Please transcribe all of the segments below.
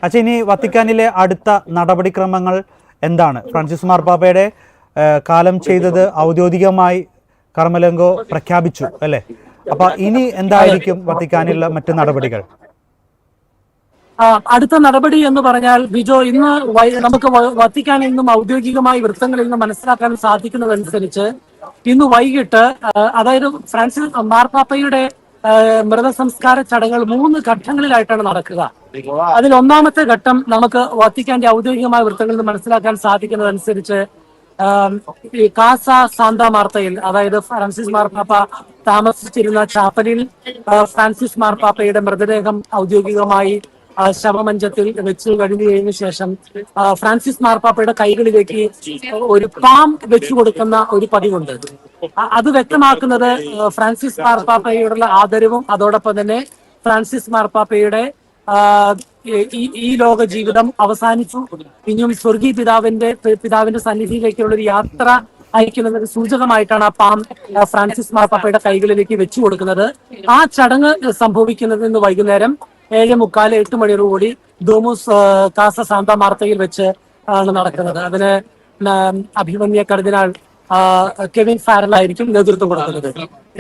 അച്ഛാ, ഇനി വത്തിക്കാനിലെ അടുത്ത നടപടിക്രമങ്ങൾ എന്താണ്? ഫ്രാൻസിസ് മാർപ്പാപ്പയുടെ കാലം ചെയ്തത് ഔദ്യോഗികമായി കർമ്മലങ്കോ പ്രഖ്യാപിച്ചു അല്ലേ? അപ്പൊ ഇനി എന്തായിരിക്കും വത്തിക്കാനിലുള്ള മറ്റു നടപടികൾ? അടുത്ത നടപടി എന്ന് പറഞ്ഞാൽ ബിജോ, ഇന്ന് നമുക്ക് വത്തിക്കാനിൽ നിന്നും ഔദ്യോഗികമായി വൃത്തങ്ങളിൽ നിന്നും മനസ്സിലാക്കാൻ സാധിക്കുന്നതനുസരിച്ച് ഇന്ന് വൈകിട്ട്, അതായത് ഫ്രാൻസിസ് മാർപ്പാപ്പയുടെ മൃതസംസ്കാര ചടങ്ങുകൾ 3 ഘട്ടങ്ങളിലായിട്ടാണ് നടക്കുക. അതിൽ ഒന്നാമത്തെ ഘട്ടം നമുക്ക് വത്തിക്കാന്റെ ഔദ്യോഗികമായ വൃത്തങ്ങളിൽ നിന്ന് മനസ്സിലാക്കാൻ സാധിക്കുന്നതനുസരിച്ച് ഈ കാസ സാന്താ മാർത്തയിൽ, അതായത് ഫ്രാൻസിസ് മാർപ്പാപ്പ താമസിച്ചിരുന്ന ചാപ്പലിൽ ഫ്രാൻസിസ് മാർപ്പാപ്പയുടെ മൃതദേഹം ഔദ്യോഗികമായി ശവമഞ്ചത്തിൽ വെച്ച് കഴിഞ്ഞതിന് ശേഷം ഫ്രാൻസിസ് മാർപ്പാപ്പയുടെ കൈകളിലേക്ക് ഒരു പാം വെച്ചു കൊടുക്കുന്ന ഒരു പതിവുണ്ട്. അത് വ്യക്തമാക്കുന്നത് ഫ്രാൻസിസ് മാർപ്പാപ്പയോടുള്ള ആദരവും അതോടൊപ്പം തന്നെ ഫ്രാൻസിസ് മാർപ്പാപ്പയുടെ ഈ ലോക ജീവിതം അവസാനിച്ചു, ഇനിയും സ്വർഗീയ പിതാവിന്റെ സന്നിധിയിലേക്കുള്ള ഒരു യാത്ര അയക്കുന്നതിന് സൂചകമായിട്ടാണ് ആ പാം ഫ്രാൻസിസ് മാർപ്പാപ്പയുടെ കൈകളിലേക്ക് വെച്ചു കൊടുക്കുന്നത്. ആ ചടങ്ങ് സംഭവിക്കുന്നത് ഇന്ന് വൈകുന്നേരം 7:45 8 മണിയോടുകൂടി ഡോമോസ് കാസ സാന്താ മാർത്തയിൽ വെച്ച് ആണ് നടക്കുന്നത്. അതിന് അഭിമന്യ കർദിനാൾ കെവിൻ ഫാരൽ ആയിരിക്കും നേതൃത്വം കൊടുക്കുന്നത്.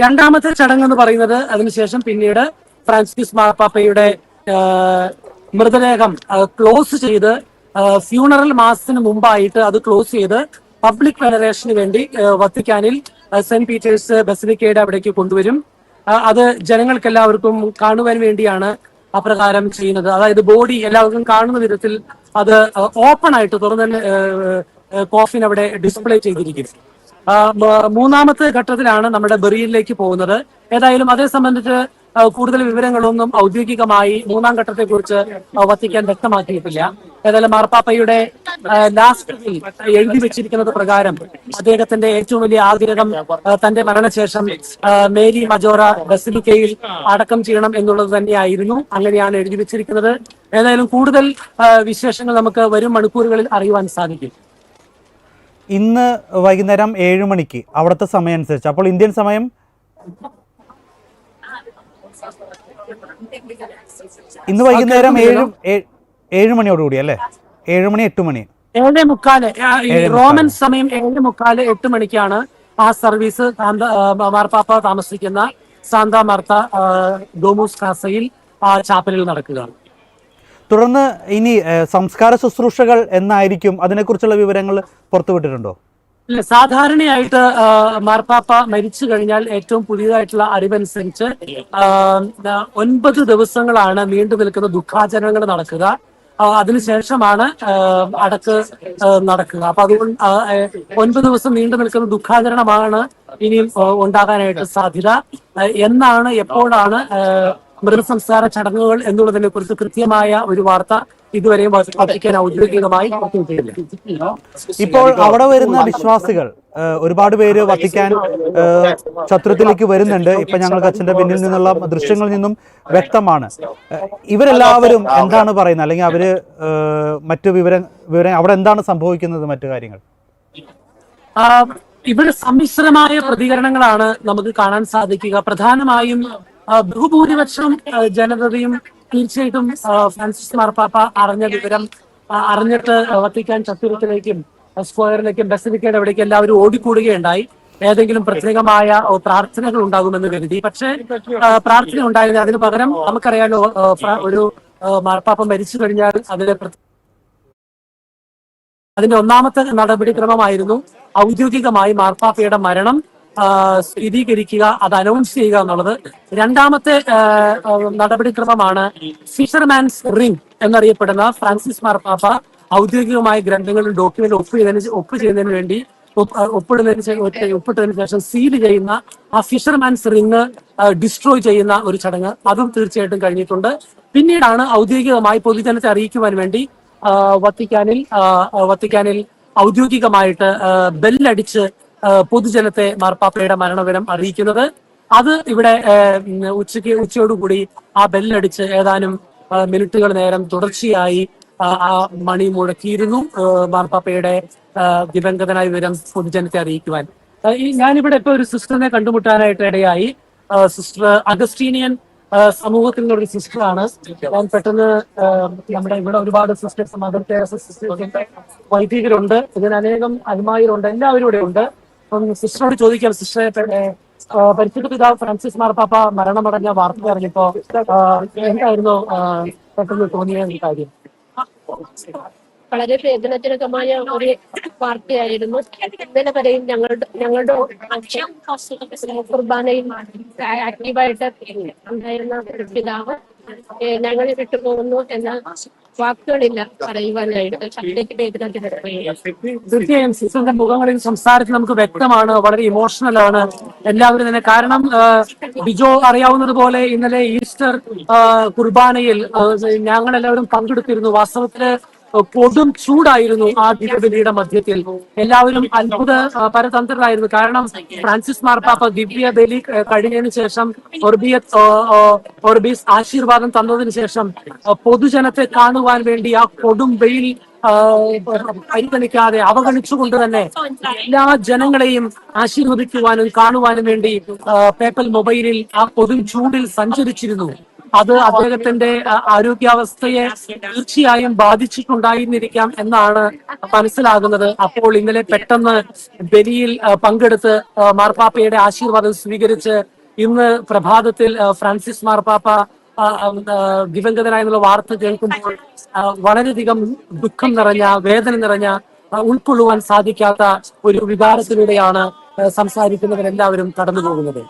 രണ്ടാമത്തെ ചടങ്ങ് എന്ന് പറയുന്നത് അതിനുശേഷം പിന്നീട് ഫ്രാൻസിസ് മാർപ്പാപ്പയുടെ മൃതദേഹം ക്ലോസ് ചെയ്ത് ഫ്യൂണറൽ മാസത്തിന് മുമ്പായിട്ട് അത് ക്ലോസ് ചെയ്ത് പബ്ലിക് വെനറേഷന് വേണ്ടി വത്തിക്കാനിൽ സെന്റ് പീറ്റേഴ്സ് ബസിലിക്കയുടെ അവിടേക്ക് കൊണ്ടുവരും. അത് ജനങ്ങൾക്ക് എല്ലാവർക്കും കാണുവാൻ വേണ്ടിയാണ് അപ്രകാരം ചെയ്യുന്നത്. അതായത് ബോഡി എല്ലാവർക്കും കാണുന്ന വിധത്തിൽ അത് ഓപ്പൺ ആയിട്ട് തുറന്ന് കോഫിൻ അവിടെ ഡിസ്പ്ലേ ചെയ്തിരിക്കും. മൂന്നാമത്തെ ഘട്ടത്തിലാണ് നമ്മുടെ ബെറിയിലേക്ക് പോകുന്നത്. ഏതായാലും അതേ സംബന്ധിച്ച് കൂടുതൽ വിവരങ്ങളൊന്നും ഔദ്യോഗികമായി മൂന്നാം ഘട്ടത്തെ കുറിച്ച് വത്തിക്കാൻ വ്യക്തമാക്കിയിട്ടില്ല. ഏതായാലും മാർപ്പാപ്പയുടെ ലാസ്റ്റ് എഴുതി വെച്ചിരിക്കുന്നത് പ്രകാരം അദ്ദേഹത്തിന്റെ ഏറ്റവും വലിയ ആഗ്രഹം തന്റെ മരണശേഷം മേരി മജോറ ബസിലിക്കയിൽ അടക്കം ചെയ്യണം എന്നുള്ളത് തന്നെയായിരുന്നു. അങ്ങനെയാണ് എഴുതി വെച്ചിരിക്കുന്നത്. ഏതായാലും കൂടുതൽ വിശേഷങ്ങൾ നമുക്ക് വരും മണിക്കൂറുകളിൽ അറിയുവാൻ സാധിക്കും. ഇന്ന് വൈകുന്നേരം 7 മണിക്ക് അവിടുത്തെ സമയം അനുസരിച്ച്, അപ്പോൾ ഇന്ത്യൻ സമയം ഇന്ന് വൈകുന്നേരം 7 മണിയോടുകൂടി അല്ലേ? 7 മണി 8 മണി 7:45 റോമൻ സമയം 7:45 8 മണിക്കാണ് ആ സർവീസ് മാർപ്പാപ്പ താമസിക്കുന്ന സാന്താ മാർത്ത ഡോമോസ് കാസയിൽ ആ ചാപ്പലിൽ നടക്കുക. തുടർന്ന് ഇനി സംസ്കാര ശുശ്രൂഷകൾ എന്നായിരിക്കും? അതിനെക്കുറിച്ചുള്ള വിവരങ്ങൾ പുറത്തുവിട്ടിട്ടുണ്ടോ? സാധാരണയായിട്ട് മാർപ്പാപ്പ മരിച്ചു കഴിഞ്ഞാൽ ഏറ്റവും പുതിയതായിട്ടുള്ള അറിവനുസരിച്ച് 9 ദിവസങ്ങളാണ് നീണ്ടു നിൽക്കുന്ന ദുഃഖാചരണങ്ങൾ നടക്കുക. അതിനുശേഷമാണ് അടക്ക് നടക്കുക. അപ്പൊ അതുകൊണ്ട് 9 ദിവസം നീണ്ടു നിൽക്കുന്ന ദുഃഖാചരണമാണ് ഇനിയും ഉണ്ടാകാനായിട്ട് സാധ്യത. എന്നാണ്, എപ്പോഴാണ് മൃതസംസ്കാര ചടങ്ങുകൾ എന്നുള്ളതിനെ കുറിച്ച് കൃത്യമായ ഒരു വാർത്ത ഇതുവരെയും വത്തിക്കാൻ ഔദ്യോഗികമായി പുറത്തുവിട്ടിട്ടില്ല. ഇപ്പോൾ അവിടെ വരുന്ന വിശ്വാസികൾ ഒരുപാട് പേര് വത്തിക്കാൻ ചത്തുരത്തിലേക്ക് വരുന്നുണ്ട്. ഇപ്പൊ ഞങ്ങൾക്ക് അച്ഛന്റെ പിന്നിൽ നിന്നുള്ള ദൃശ്യങ്ങളിൽ നിന്നും വ്യക്തമാണ്. ഇവരെല്ലാവരും എന്താണ് പറയുന്നത്, അല്ലെങ്കിൽ അവര് മറ്റു വിവരം അവിടെ എന്താണ് സംഭവിക്കുന്നത്, മറ്റു കാര്യങ്ങൾ? ഇവിടെ സമ്മിശ്രമായ പ്രതികരണങ്ങളാണ് നമുക്ക് കാണാൻ സാധിക്കുക. പ്രധാനമായും ബഹുഭൂരിപക്ഷം ജനതയും തീർച്ചയായിട്ടും ഫ്രാൻസിസ് മാർപ്പാപ്പ അറിഞ്ഞ വിവരം അറിഞ്ഞിട്ട് വത്തിക്കാൻ ചത്തുരത്തിലേക്കും സ്ക്വയറിലേക്കും ബസിലിക്കയുടെ അവിടേക്കും എല്ലാവരും ഓടിക്കൂടുകയുണ്ടായി. ഏതെങ്കിലും പ്രത്യേകമായ പ്രാർത്ഥനകൾ ഉണ്ടാകുമെന്ന് കരുതി. പക്ഷേ പ്രാർത്ഥന ഉണ്ടായത് അതിന് പകരം നമുക്കറിയാലോ, ഒരു മാർപ്പാപ്പ മരിച്ചു കഴിഞ്ഞാൽ അതിന്റെ ഒന്നാമത്തെ നടപടിക്രമമായിരുന്നു ഔദ്യോഗികമായി മാർപ്പാപ്പയുടെ മരണം സ്ഥിരീകരിക്കുക, അത് അനൗൺസ് ചെയ്യുക എന്നുള്ളത്. രണ്ടാമത്തെ നടപടിക്രമമാണ് ഫിഷർമാൻസ് റിംഗ് എന്നറിയപ്പെടുന്ന ഫ്രാൻസിസ് മാർപ്പാപ്പ ഔദ്യോഗികമായ ഗ്രന്ഥങ്ങളിൽ ഡോക്യുമെന്റ് ഒപ്പ് ചെയ്യുന്നതിന് വേണ്ടി ഒപ്പിട്ടതിന് ശേഷം സീൽ ചെയ്യുന്ന ആ ഫിഷർമാൻസ് റിംഗ് ഡിസ്ട്രോയ് ചെയ്യുന്ന ഒരു ചടങ്ങ്. അതും തീർച്ചയായിട്ടും കഴിഞ്ഞിട്ടുണ്ട്. പിന്നീടാണ് ഔദ്യോഗികമായി പൊതുജനത്തെ അറിയിക്കുവാൻ വേണ്ടി വത്തിക്കാനിൽ ഔദ്യോഗികമായിട്ട് ബെല്ലടിച്ച് പൊതുജനത്തെ മാർപ്പാപ്പയുടെ മരണവിവരം അറിയിക്കുന്നത്. അത് ഇവിടെ ഉച്ചയോടുകൂടി ആ ബെല്ലടിച്ച് ഏതാനും മിനിറ്റുകൾ നേരം തുടർച്ചയായി ആ മണി മുഴക്കിയിരുന്നു മാർപ്പാപ്പയുടെ ദിവംഗതനായ വിവരം പൊതുജനത്തെ അറിയിക്കുവാൻ. ഞാനിവിടെ ഇപ്പൊ ഒരു സിസ്റ്ററിനെ കണ്ടുമുട്ടാനായിട്ട് ഇടയായി. സിസ്റ്റർ അഗസ്റ്റീനിയൻ സമൂഹത്തിൽ നിന്നൊരു സിസ്റ്ററാണ്. ഞാൻ പെട്ടെന്ന് നമ്മുടെ ഇവിടെ ഒരുപാട് സിസ്റ്റേഴ്സ്, മദർ തെരേസ സിസ്റ്റേഴ്സ്, വൈദികരുണ്ട്, ഇതിന് അനേകം അൽമായരുണ്ട്, എല്ലാവരും ഇവിടെ ഉണ്ട്. അപ്പം സിസ്റ്ററോട് ചോദിക്കാം, സിസ്റ്ററെ, പരിശുദ്ധ പിതാവ് ഫ്രാൻസിസ് മാർപ്പാപ്പ മരണമടഞ്ഞ വാർത്ത അറിഞ്ഞപ്പോ എന്തായിരുന്നു പെട്ടെന്ന് തോന്നിയ ഒരു കാര്യം? വളരെ വേദനാജനകമായ ഒരു വാർത്തയായിരുന്നു. ഇന്നലെ വരെയും ഞങ്ങളുടെ കുർബാനയിൽ ആക്റ്റീവായിട്ട് ഉണ്ടായിരുന്ന ഒരു പിതാവ് ഞങ്ങളെ വിട്ടുപോകുന്നു എന്ന വാക്കുകളില്ല പറയുവാനായിട്ട്. അതിലേക്ക് വേദനാജനകമായി. തീർച്ചയായും സിസ്റ്ററിന്റെ മുഖങ്ങളിൽ സംസാരത്തിൽ നമുക്ക് വ്യക്തമാണ്, വളരെ ഇമോഷണൽ ആണ് എല്ലാവരും തന്നെ. കാരണം ബിജോ അറിയാവുന്നത് പോലെ ഇന്നലെ ഈസ്റ്റർ കുർബാനയിൽ ഞങ്ങളെല്ലാവരും പങ്കെടുത്തിരുന്നു. വാസ്തവത്തില് കൊടും ചൂടായിരുന്നു ആ ദിവ്യബലിയുടെ മധ്യത്തിൽ. എല്ലാവരും അത്ഭുത പരതന്ത്രരായിരുന്നു. കാരണം ഫ്രാൻസിസ് മാർപ്പാപ്പ ദിവ്യ ബലി കഴിഞ്ഞതിന് ശേഷം ഒർബീസ് ആശീർവാദം തന്നതിന് ശേഷം പൊതുജനത്തെ കാണുവാൻ വേണ്ടി ആ കൊടും വെയിൽ പരിഗണിക്കാതെ അവഗണിച്ചുകൊണ്ട് തന്നെ എല്ലാ ജനങ്ങളെയും ആശീർവദിക്കുവാനും കാണുവാനും വേണ്ടി പേപ്പൽ മൊബൈലിൽ ആ കൊടും ചൂടിൽ സഞ്ചരിച്ചിരുന്നു. അത് അദ്ദേഹത്തിന്റെ ആരോഗ്യാവസ്ഥയെ തീർച്ചയായും ബാധിച്ചിട്ടുണ്ടായിരുന്നിരിക്കാം എന്നാണ് മനസ്സിലാകുന്നത്. അപ്പോൾ ഇന്നലെ പെട്ടെന്ന് ബലിയിൽ പങ്കെടുത്ത് മാർപ്പാപ്പയുടെ ആശീർവാദം സ്വീകരിച്ച് ഇന്ന് പ്രഭാതത്തിൽ ഫ്രാൻസിസ് മാർപ്പാപ്പ ദിവംഗതനായെന്നുള്ള വാർത്ത കേൾക്കുമ്പോൾ വളരെയധികം ദുഃഖം നിറഞ്ഞ, വേദന നിറഞ്ഞ, ഉൾക്കൊള്ളുവാൻ സാധിക്കാത്ത ഒരു വികാരത്തിലൂടെയാണ് സംസാരിക്കുന്നവരെല്ലാവരും കടന്നു പോകുന്നത്.